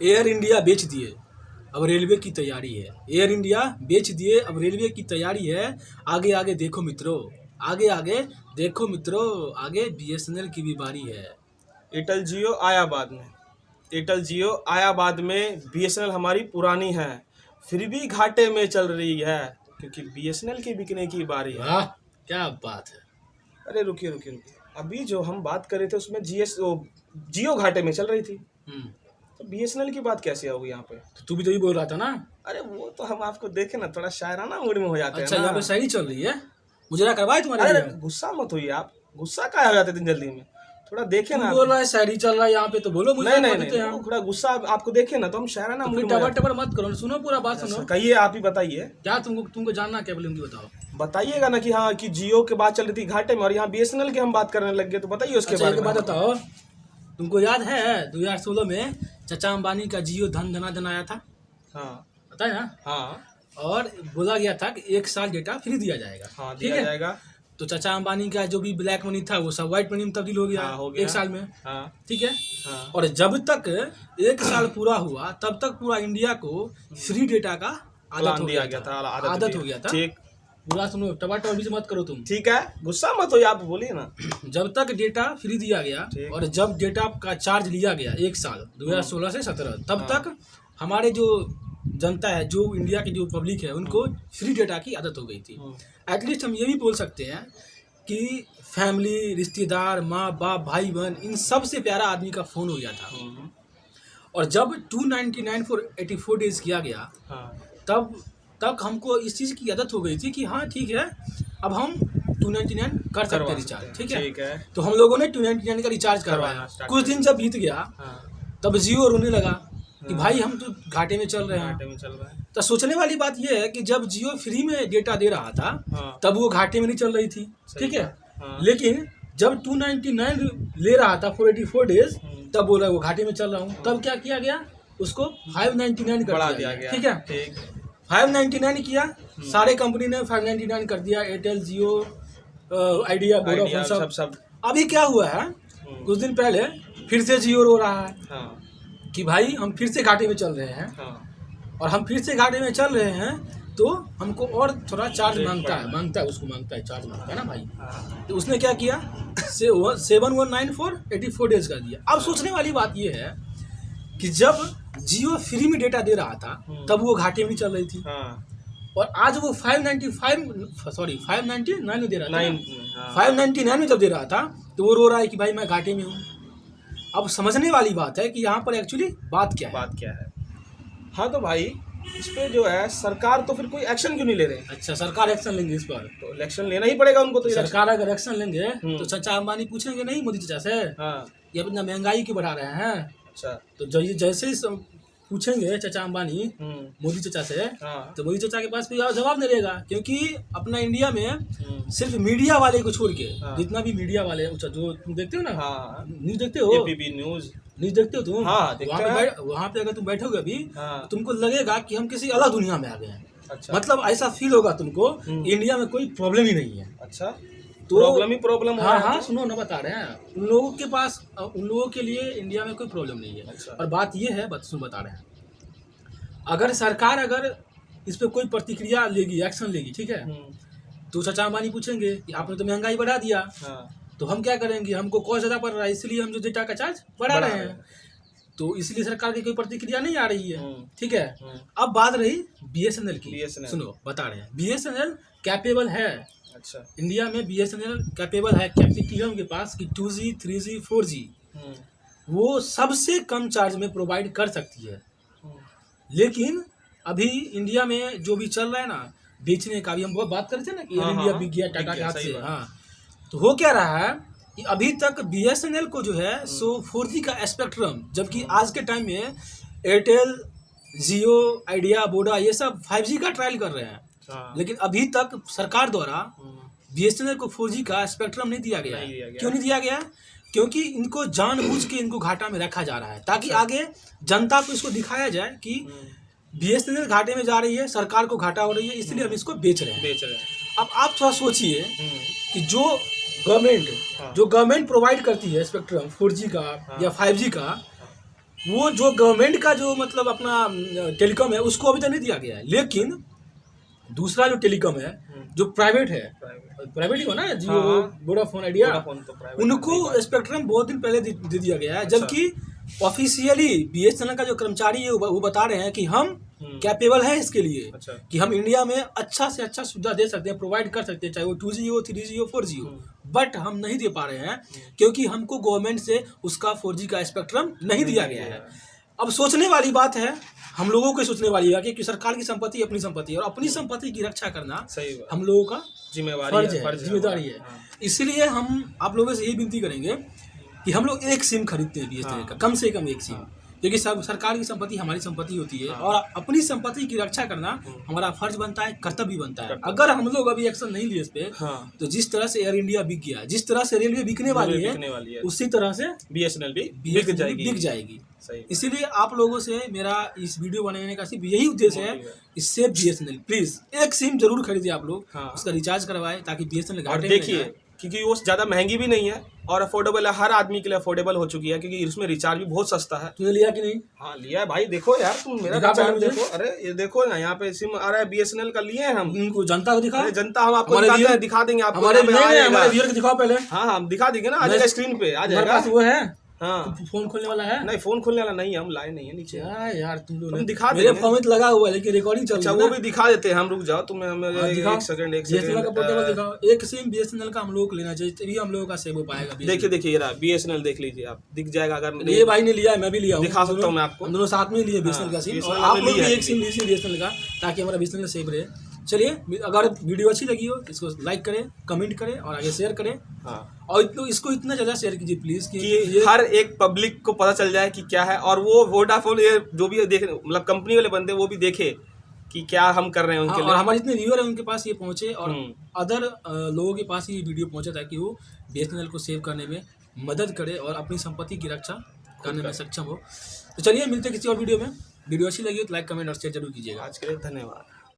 Air India बेच दिए, अब रेलवे की तैयारी है। एयर इंडिया बेच दिए, अब रेलवे की तैयारी है। आगे आगे देखो मित्रों, आगे आगे देखो मित्रों, आगे बीएसएनएल की भी बारी है। एयरटेल जियो आया बाद में, एयरटेल जियो आया बाद में। बीएसएनएल हमारी पुरानी है, फिर भी घाटे में चल रही है, क्योंकि बीएसएनएल की बिकने की बारी है। वाह क्या बात है। अरे रुकिए रुकिए रुकिए, अभी जो हम बात कर रहे थे उसमें जियो घाटे में चल रही थी, तो बीएसएनएल की बात कैसे होगी यहाँ पे? तो तू भी तो ही बोल रहा था ना। अरे वो तो हम आपको देखे ना, थोड़ा शायराना मूड में हो जाते अच्छा हैं यहाँ ना। पे शायरी चल रही है, मुझे ना करवाए तुम्हारे अरे लिए। गुस्सा मत होइए आप, गुस्सा क्या हो जाते इतनी जल्दी में, थोड़ा देखे तू ना। बोल रहा है शायरी चल रहा है यहाँ पे, तो बोलो मुझे नहीं करवा नहीं देते नहीं, हैं। थोड़ा गुस्सा आपको देखे ना तो हम शायराना तो मूड फिर में हो टबर जाते टबर मत करो, सुनो पूरा बात हैं। सुनो। कहिए, आप ही बताइए। क्या तुमको जानना क्या बोले, बताओ। बताइएगा ना कि हाँ कि जियो के बात चल रही थी घाटे में और यहाँ बीएसएनएल की हम बात करने लग गए, तो बताइए उसके अच्छा बारे एक में। बात बताओ, तुमको याद है 2016 में चाचा अंबानी का जियो धन धना धन आया था, हाँ पता है ना? हाँ और बोला गया था कि 1 साल डेटा फ्री दिया जाएगा। हाँ, ठीक दिया है? जाएगा। तो चाचा अंबानी का जो भी ब्लैक मनी था वो सब व्हाइट मनी में तब्दील हो गया, हाँ, हो गया। 1 साल में। हाँ ठीक है? हाँ और जब तक 1 साल पूरा हुआ तब तक पूरा इंडिया को फ्री डेटा का आदत हो दिया गया था, आदत हो गया था। ठीक पूरा सुनो, टमाटर भी मत करो तुम। ठीक है, गुस्सा मत हो, आप बोलिए ना। जब तक डेटा फ्री दिया गया ठीक। और जब डेटा का चार्ज लिया गया 1 साल 2016 से 17 तब हाँ। तक हमारे जो जनता है, जो इंडिया की जो पब्लिक है, उनको फ्री डेटा की आदत हो गई थी। एटलीस्ट हम ये भी बोल सकते हैं कि फैमिली, रिश्तेदार, माँ बाप, भाई बहन, इन सब से प्यारा आदमी का फ़ोन हो गया था। और जब 299 फॉर 84 डेज किया गया तब तक हमको इस चीज़ की आदत हो गई थी कि हाँ ठीक है, अब हम 299 कर सकते हैं रिचार्ज। ठीक है? तो हम लोगों ने 299 का रिचार्ज करवाया। कुछ दिन जब बीत गया तब जियो रोने लगा कि भाई हम तो घाटे में चल रहे हैं। घाटे में चल रहा है। तो सोचने वाली बात यह है कि जब जियो फ्री में डेटा दे रहा था तब वो घाटे में नहीं चल रही थी। ठीक है? लेकिन जब 299 ले रहा था 484 डेज तब बोला वो घाटे में चल रहा हूँ। तब क्या किया गया, उसको 599 कर दिया गया। ठीक है? 599 किया, सारे कंपनी ने 599 कर दिया, एयरटेल, जियो, आइडिया, वोडाफोन सब। अभी क्या हुआ है, कुछ दिन पहले फिर से जियो रो रहा है कि भाई हम फिर से घाटे में चल रहे हैं। और हम फिर से घाटे में चल रहे हैं तो हमको और थोड़ा चार्ज मांगता है चार्ज मांगता है ना भाई। तो उसने क्या किया, 719 फॉर 84 डेज कर दिया। अब सोचने वाली बात यह है कि जब जियो फ्री में डेटा दे रहा था तब वो घाटे में चल रही थी। और आज वो 599 में दे रहा था। 599 में जब दे रहा था तो वो रो रहा है कि भाई मैं घाटे में हूँ। अब समझने वाली बात है कि यहाँ पर एक्चुअली बात क्या है। हाँ तो भाई इस पे जो है सरकार तो फिर कोई एक्शन क्यों नहीं ले रहे? अच्छा, सरकार एक्शन लेंगे इस पर? तो इलेक्शन लेना ही पड़ेगा उनको। तो सरकार अगर एक्शन लेंगे तो चाचा अंबानी पूछेंगे नहीं मोदी चाचा से ये अपना महंगाई क्यों बढ़ा रहे हैं? अच्छा, तो जैसे ही पूछेंगे चाचा अंबानी मोदी चाचा से तो मोदी चाचा के पास कोई जवाब नहीं रहेगा, क्योंकि अपना इंडिया में सिर्फ मीडिया वाले को छोड़ के जितना भी मीडिया वाले जो तुम देखते हो ना, न्यूज देखते हो, एबीपी न्यूज देखते हो तुम, वहाँ पे अगर तुम बैठोगे अभी तो तुमको लगेगा कि हम किसी अलग दुनिया में आ गए हैं। अच्छा। मतलब ऐसा फील होगा तुमको इंडिया में कोई प्रॉब्लम ही नहीं है। अच्छा, तो प्रॉब्लम हाँ सुनो ना, बता रहे हैं उन लोगों के पास, उन लोगों के लिए इंडिया में कोई प्रॉब्लम नहीं है। अच्छा। और बात ये है, बता रहे हैं अगर सरकार अगर इस पर कोई प्रतिक्रिया लेगी, एक्शन लेगी, ठीक है, तो चाचा अंबानी पूछेंगे कि आपने तो महंगाई बढ़ा दिया, तो हम क्या करेंगे, हमको कॉस्ट ज़्यादा पड़ रहा है इसलिए हम जो डेटा का चार्ज बढ़ा रहे हैं। तो इसलिए सरकार की कोई प्रतिक्रिया नहीं आ रही है। ठीक है? अब बात रही बीएसएनएल की। सुनो, बता रहे हैं बीएसएनएल कैपेबल है। अच्छा, इंडिया में बीएसएनएल कैपेबल है, कैपेसिटी है उनके पास कि 2G 3G 4G वो सबसे कम चार्ज में प्रोवाइड कर सकती है। लेकिन अभी इंडिया में जो भी चल रहा है ना बेचने का, भी हम बहुत बात कर रहे थे ना कि इंडिया बिक गया टाटा के हाथ से। तो हो क्या रहा है कि अभी तक बीएसएनएल को जो है सो 4G का स्पेक्ट्रम, जबकि आज के टाइम में एयरटेल, जियो, आइडिया, वोडा ये सब 5G का ट्रायल कर रहे हैं। लेकिन अभी तक सरकार द्वारा बीएसएनएल को 4G का स्पेक्ट्रम नहीं दिया गया। क्यों नहीं दिया गया? क्योंकि इनको जानबूझ के इनको घाटा में रखा जा रहा है, ताकि आगे जनता को इसको दिखाया जाए कि बीएसएनएल घाटे में जा रही है, सरकार को घाटा हो रही है, इसलिए हम इसको बेच रहे हैं। अब आप थोड़ा सोचिए कि जो गवर्नमेंट प्रोवाइड करती है स्पेक्ट्रम 4G का या 5G का, वो जो गवर्नमेंट का जो मतलब अपना टेलीकॉम है उसको अभी तक नहीं दिया गया है, लेकिन दूसरा जो टेलीकॉम है जो प्राइवेट है, प्राइवेट ही हो ना, जियो, वोडाफोन, आइडिया, उनको स्पेक्ट्रम बहुत दिन पहले दे दिया गया है। जबकि ऑफिशियली बीएसएनएल का जो कर्मचारी है वो बता रहे हैं कि हम कैपेबल है इसके लिए, कि हम इंडिया में अच्छा से अच्छा सुविधा दे सकते हैं, प्रोवाइड कर सकते हैं, चाहे वो 2G हो, 3G हो, 4G हो, बट हम नहीं दे पा रहे हैं क्योंकि हमको गवर्नमेंट से उसका 4G का स्पेक्ट्रम नहीं दिया गया है। अब सोचने वाली बात है, हम लोगों को सोचने वाली है कि सरकार की संपत्ति अपनी संपत्ति है और अपनी संपत्ति की रक्षा करना हम लोगों का जिम्मेदारी है। इसीलिए हम आप लोगों से यही विनती करेंगे कि हम लोग एक सिम खरीदते हैं बीएसएनएल का, कम से कम एक सिम, क्योंकि सरकार की संपत्ति हमारी संपत्ति होती है और अपनी संपत्ति की रक्षा करना हमारा फर्ज बनता है, कर्तव्य बनता है। अगर हम लोग अभी एक्शन नहीं लिए इस पे, तो जिस तरह से एयर इंडिया बिक गया, जिस तरह से रेलवे बिकने वाली है, उसी तरह से बीएसएनएल भी बिक जाएगी। इसीलिए आप लोगों से मेरा इस वीडियो बनाने का सिर्फ यही उद्देश्य है, इससे बीएसएनएल प्लीज एक सिम जरूर खरीदिए आप लोग, उसका रिचार्ज करवाएं ताकि बीएसएनएल घाटे में देखिए, क्योंकि वो ज़्यादा महंगी भी नहीं है और अफोर्डेबल है, हर आदमी के लिए अफोर्डेबल हो चुकी है, क्योंकि इसमें रिचार्ज भी बहुत सस्ता है। तुमने लिया कि नहीं? हाँ लिया है भाई, देखो यार तुम मेरा रिचार्ज देखो, अरे ये देखो ना यहाँ पे सिम आ रहा है बीएसएनएल का, लिए हैं हम। इनको जनता को दिखा, जनता हम आपको दिखा देंगे, आपको हमारे व्यूअर को दिखाओ पहले। हाँ हम दिखा देंगे ना, आ जाएगा स्क्रीन पे, आ जाएगा। वो है हाँ, फोन खोलने वाला है? नहीं फोन खोलने वाला नहीं है, हम लाए नहीं है नीचे। यार तुम लोग दिखा दे, मेरे फोन में लगा हुआ है लेकिन रिकॉर्डिंग चल रही है। अच्छा वो भी दिखा देते हैं हम, रुक जाओ तुम एक सेकंड बीएसएनएल का पोर्टेबल दिखाओ, एक सिम बीएसएनएल का हम लोग को लेना चाहिए, तभी हम लोगों का सेव हो पाएगा। देखिए ये रहा बीएसएनएल, देख लीजिए आप, दिख जाएगा। अगर ये भाई ने लिया है, मैं भी लिया हूँ, दिखा सकता हूँ मैं आपको, हम दोनों साथ में लिए बीएसएनएल का सिम, और आप लोग भी एक सिम लीजिए बीएसएनएल का, ताकि हमारा बीएसएनएल सेव रहे। चलिए, अगर वीडियो अच्छी लगी हो इसको लाइक करें, कमेंट करें और आगे शेयर करें। और इसको इतना ज़्यादा शेयर कीजिए प्लीज़ कि हर एक पब्लिक को पता चल जाए कि क्या है, और वो वोडाफोन ये जो भी देख मतलब कंपनी वाले बंदे वो भी देखे कि क्या हम कर रहे हैं उनके लिए, और हमारे जितने व्यूअर हैं उनके पास ये पहुँचे और अदर लोगों के पास ये वीडियो पहुँचे ताकि वो बीएसएनएल को सेव करने में मदद करे और अपनी संपत्ति की रक्षा करने में सक्षम हो। तो चलिए मिलते किसी और वीडियो में। वीडियो अच्छी लगी तो लाइक, कमेंट और शेयर जरूर कीजिएगा। आज के लिए धन्यवाद।